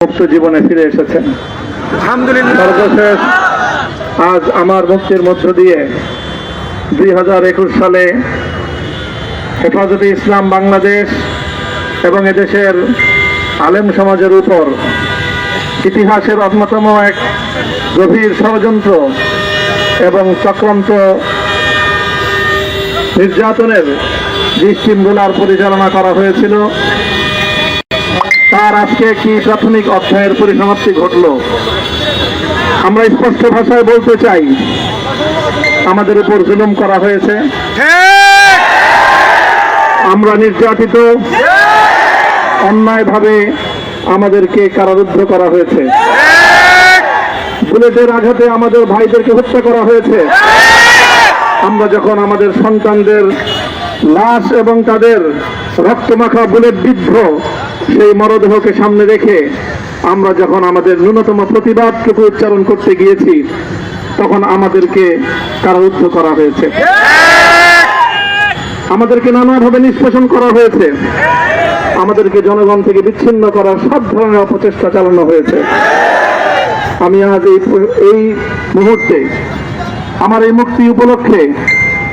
মুক্ত জীবনে ফিরে এসেছেন। সর্বশেষ আজ আমার মুক্তির মধ্য দিয়ে 2021 সালে হেফাজতে ইসলাম বাংলাদেশ এবং এদেশের আলেম সমাজের উপর ইতিহাসের অন্যতম এক গভীর ষড়যন্ত্র এবং চক্রান্ত নির্যাতনের যে স্টিমগুলার পরিচালনা করা হয়েছিল, তার আজকে একটি প্রাথমিক অধ্যায়ের পরিসমাপ্তি ঘটল। আমরা স্পষ্ট ভাষায় বলতে চাই, আমাদের উপর জুলুম করা হয়েছে, আমরা নির্যাতিত, অন্যায়ভাবে আমাদেরকে কারারুদ্ধ করা হয়েছে, বুলেটের আঘাতে আমাদের ভাইদেরকে হত্যা করা হয়েছে। আমরা যখন আমাদের সন্তানদের লাশ এবং তাদের রক্তমাখা বুলেট বিদ্ধ সেই মরদেহকে সামনে রেখে আমরা যখন আমাদের ন্যূনতম প্রতিবাদটুকু উচ্চারণ করতে গিয়েছি, তখন আমাদেরকে কারারুদ্ধ করা হয়েছে, আমাদেরকে নানাভাবে নিষ্পেষণ করা হয়েছে, আমাদেরকে জনগণ থেকে বিচ্ছিন্ন করার সব ধরনের অপচেষ্টা চালানো হয়েছে। আমি আজ এই মুহূর্তে আমার এই মুক্তি উপলক্ষে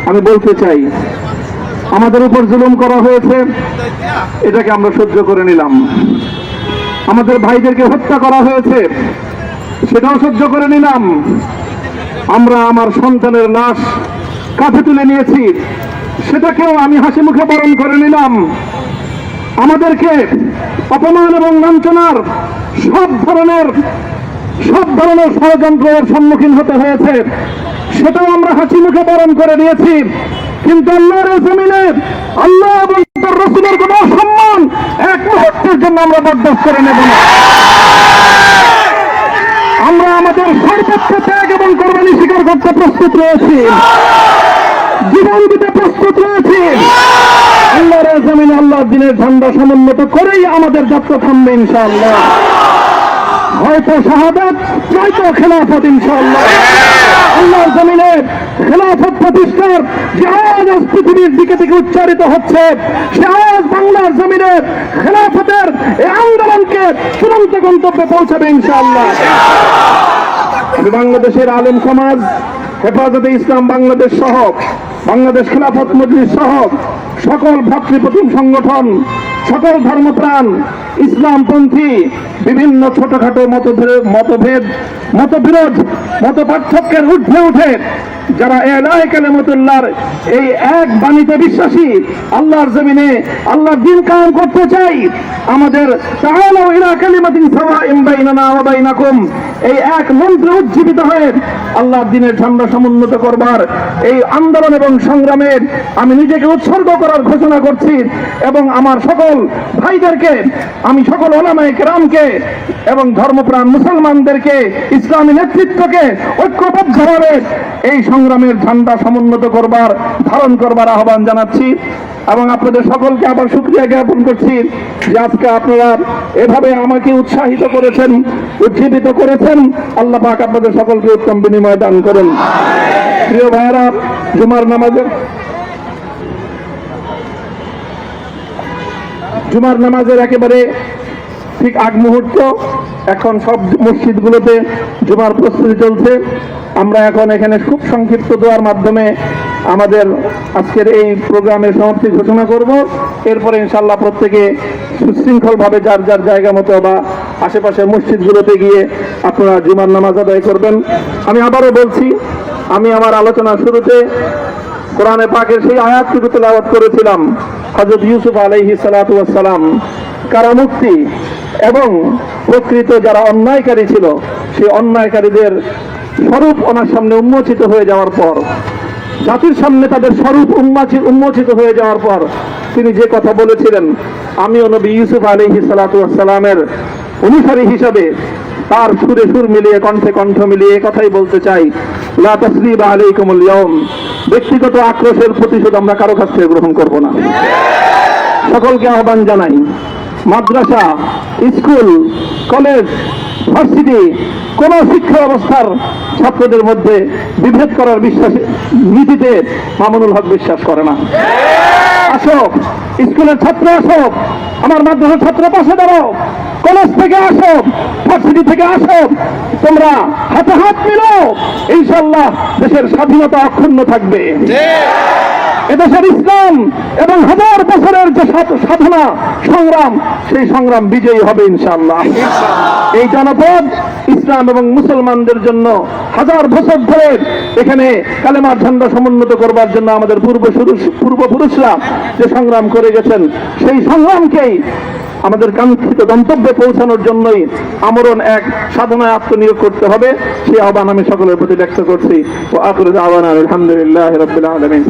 আমি বলতে চাই, আমাদের উপর জুলুম করা হয়েছে, এটাকে আমরা সহ্য করে নিলাম। আমাদের ভাইদেরকে হত্যা করা হয়েছে, সেটাও সহ্য করে নিলাম। আমরা আমার সন্তানের লাশ কাঁধে তুলে নিয়েছি, সেটাকেও আমি হাসি মুখে বরণ করে নিলাম। আমাদেরকে অপমান এবং লাঞ্ছনার সব ধরনের ষড়যন্ত্রের সম্মুখীন হতে হয়েছে, সেটাও আমরা হাসি মুখে বরণ করে নিয়েছি। কিন্তু আল্লাহর জমিনে আল্লাহ এবং তার রাসূলের কোন সম্মান এক মুহূর্তের জন্য আমরা বরদাস্ত করে নেব না। আমরা আমাদের সর্বোচ্চ ত্যাগ এবং কোরবানি স্বীকার করতে প্রস্তুত রয়েছি, জীবন দিতে প্রস্তুত রয়েছি। আল্লাহর জমিনে আল্লাহর দ্বীনের ঝান্ডা সমুন্নত করেই আমাদের যাত্রা থামবে ইনশাআল্লাহ। হয়তো শাহাদাত, নয়তো খেলাফত ইনশাআল্লাহ। আল্লাহর জমিনে খেলাফত প্রতিষ্ঠার যে আওয়াজ পৃথিবীর দিকে থেকে উচ্চারিত হচ্ছে, সে আওয়াজ বাংলার জমিনে খেলাফতের এই আন্দোলনকে চূড়ান্ত গন্তব্যে পৌঁছাবে ইনশাআল্লাহ। আমি বাংলাদেশের আলেম সমাজ, হেফাজতে ইসলাম বাংলাদেশ সহ বাংলাদেশ খেলাফত মজলিস সহ সকল ভ্রাতৃপ্রতিম সংগঠন, সকল ধর্মপ্রাণ, ইসলামপন্থী বিভিন্ন ছোটখাটো মতবিরোধ, মত পার্থক্যের ঊর্ধ্বে উঠে যারা ইলাহি কালিমাতুল্লাহর এই এক বাণীতে বিশ্বাসী, আল্লাহর জমিনে আল্লাহর দ্বীন কায়েম করতে চাই, আমাদের তাআলাউ ইলা কালিমাতিন সাওয়াইন বাইনানা ওয়া বাইনাকুম এই এক মন্ত্রে উজ্জীবিত হয়ে আল্লাহর দ্বীনের ঝান্ডা সমুন্নত করবার এই আন্দোলন এবং সংগ্রামে আমি নিজেকে উৎসর্গ করার ঘোষণা করছি। এবং আমার সকল ভাইদেরকে, আমি সকল উলামায়ে কেরামকে এবং ধর্মপ্রাণ মুসলমানদেরকে, ইসলামী নেতৃত্বকে ঐক্যবদ্ধভাবে এই সংগ্রামের ঝান্ডা সমুন্নত করবার, ধারণ করবার আহ্বান জানাচ্ছি। এবং আপনাদের সকলকে আবার শুকরিয়া জ্ঞাপন করছি যে আজকে আপনারা এভাবে আমাকে উৎসাহিত করেছেন, উজ্জীবিত করেছেন। আল্লাহ পাক আপনাদের সকলকে উত্তম বিনিময় দান করেন। প্রিয় ভাইয়েরা, জুমার নামাজের একেবারে ঠিক আগ মুহূর্ত, এখন সব মসজিদগুলোতে জুমার প্রস্তুতি চলছে। আমরা এখন এখানে খুব সংক্ষিপ্ত দোয়ার মাধ্যমে আমাদের আজকের এই প্রোগ্রামের সমাপ্তি ঘোষণা করব। এরপরে ইনশাআল্লাহ প্রত্যেকে সুশৃঙ্খলভাবে যার যার জায়গা মতো বা আশেপাশের মসজিদগুলোতে গিয়ে আপনারা জুমার নামাজ আদায় করবেন। আমি আবারও বলছি, আমি আমার আলোচনার শুরুতে কোরআনে পাকের সেই আয়াতটুকু তেলাওয়াত করেছিলাম, হযরত ইউসুফ আলাইহিস সালাতু ওয়াস সালাম কারামুক্তি এবং প্রকৃত যারা অন্যায়কারী ছিল, সেই অন্যায়কারীদের স্বরূপ ওনার সামনে উন্মোচিত হয়ে যাওয়ার পর, জাতির সামনে তাদের স্বরূপ উন্মোচিত হয়ে যাওয়ার পর তিনি যে কথা বলেছিলেন, আমিও নবী ইউসুফ আলাইহিস সালাতু ওয়াস সালামের অনুসারী হিসাবে তার সুরে সুর মিলিয়ে, কণ্ঠে কণ্ঠ মিলিয়ে কথাই বলতে চাই, লা তাসরিবা আলাইকুমুল ইয়াউম, ব্যক্তিগত আক্রোশের প্রতিশোধ আমরা কারো কাছ থেকে গ্রহণ করব না। সকলকে আহ্বান জানাই, মাদ্রাসা, স্কুল, কলেজ, ভার্সিটি কোন শিক্ষা ব্যবস্থার ছাত্রদের মধ্যে বিভেদ করার নীতিতে মামুনুল হক বিশ্বাস করে না। আসো, স্কুলের ছাত্র আসো, আমার মাদ্রাসার ছাত্র পাশে দাঁড়াও, কলেজ থেকে আসো, ভার্সিটি থেকে আসো, তোমরা হাতে হাত মিলো, ইনশাআল্লাহ দেশের স্বাধীনতা অক্ষুণ্ণ থাকবে। এদেশের ইসলাম এবং হাজার বছরের যে সাধনা সংগ্রাম, সেই সংগ্রাম বিজয়ী হবে ইনশাআল্লাহ। এই জনপদ ইসলাম এবং মুসলমানদের জন্য হাজার বছর ধরে এখানে কালেমার ঝান্ডা সমুন্নত করবার জন্য আমাদের পূর্বপুরুষরা যে সংগ্রাম করে গেছেন, সেই সংগ্রামকেই আমাদের কাঙ্ক্ষিত গন্তব্যে পৌঁছানোর জন্যই আমরণ এক সাধনায় আত্মনিয়োগ করতে হবে। সেই আহ্বান আমি সকলের প্রতি ব্যক্ত করছি। ও আখিরু দাওয়ানা আলহামদুলিল্লাহি রাব্বিল আলামিন।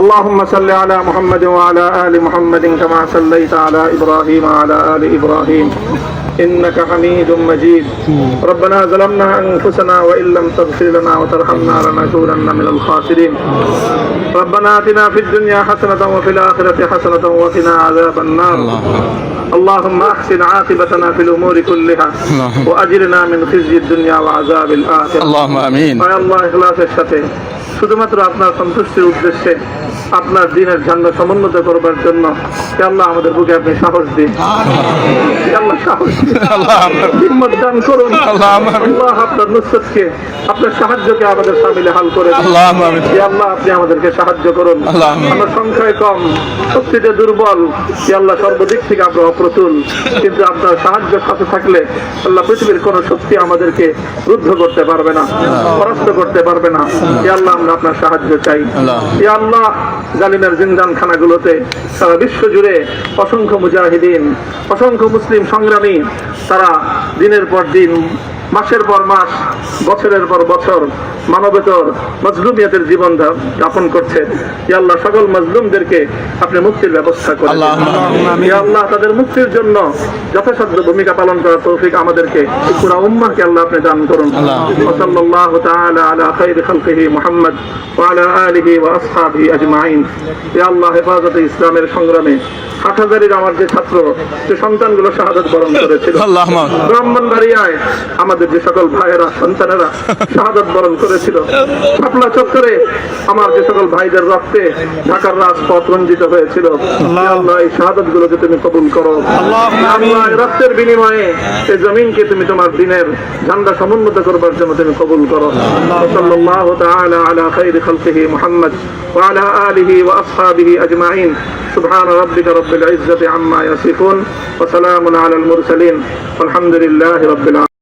اللهم صل على محمد وعلى آل محمد كما صليت على إبراهيم وعلى آل إبراهيم إنك حميد مجيد. ربنا ظلمنا أنفسنا وإن لم تغفر لنا وترحمنا لنكونن من الخاسرين. ربنا آتنا في الدنيا حسنة وفي الآخرة حسنة وقنا عذاب النار. اللهم أحسن عاقبتنا في الأمور كلها وأجرنا من خزي الدنيا وعذاب الآخرة. اللهم آمين. يا الله ইখলাসের সাথে শুধুমাত্র আপনার সন্তুষ্টির উদ্দেশ্যে আপনার দ্বীনের ঝান্ডা সমুন্নত করবার জন্য হে আল্লাহ আমাদের বুকে আপনি সাহস দিন, হে আল্লাহ সাহস দিন, হিম্মত দান করুন। আল্লাহ আপনার নুসরতকে, আপনার সাহায্যকে আমাদের সামিলে হাল করে দিন। হে আল্লাহ আপনি আমাদেরকে সাহায্য করুন। আমরা সংখ্যায় কম, শক্তিতে দুর্বল, হে আল্লাহ সর্বদিক থেকে আমরা অপ্রতুল, কিন্তু আপনার সাহায্য সাথে থাকলে আল্লাহ পৃথিবীর কোন শক্তি আমাদেরকে রুদ্ধ করতে পারবে না, পরাস্ত করতে পারবে না। হে আল্লাহ আমরা আপনার সাহায্য চাই। হে আল্লাহ জালিমের জিন্দান খানাগুলোতে সারা বিশ্ব জুড়ে অসংখ্য মুজাহিদিন, অসংখ্য মুসলিম সংগ্রামী, তারা দিনের পর দিন, মাসের পর মাস, বছরের পর বছর মানবেতর মজলুমিয়তের জীবন যাপন করছে। ইয়া আল্লাহ সকল মজলুমদেরকে আপনি মুক্তির ব্যবস্থা করে দিন। ইয়া আল্লাহ তাদের মুক্তির জন্য যথাসাধ্য ভূমিকা পালন করার তৌফিক আমাদেরকে, পুরা উম্মাহকে আল্লাহ আপনি দান করুন। সাল্লাল্লাহু তাআলা আলা খায়রি খালকিহি মুহাম্মদ ওয়া আলা আলিহি ওয়া আসহাবিহি আজমাইন। ইয়া আল্লাহ হেফাজতে ইসলামের সংগ্রামে হাটহাজারীর আমার যে ছাত্র, যে সন্তানগুলো শাহাদাত বরণ করেছিল, ব্রাহ্মণবাড়িয়ায় আমাদের যে সকল ভাইয়েরা, সন্তানেরা শাহাদাত বরণ করেছিল, শাপলা চত্বরে আমার যে সকল ভাইদের রক্তে ঢাকার রাজপথ রঞ্জিত হয়েছিল, আল্লাহ এই শাহাদাত গুলোকে তুমি কবুল করো। আল্লাহ রক্তের বিনিময়ে এই জমিনকে তুমি তোমার দ্বীনের ঝান্ডা সমুন্নত করবার জন্য তুমি কবুল করো। সাল্লাল্লাহু তাআলা আলা খায়রি খালকিহি মুহাম্মদ ওয়া আলা আলিহি ওয়া আসহাবিহি আজমাইন। সুবহান রাব্বিকা রাব্বিল ইজ্জাতি আম্মা ইয়াসিফুন ওয়া সালামুন আলাল মুরসালিন ওয়ালহামদুলিল্লাহি রাব্বিল আলামিন।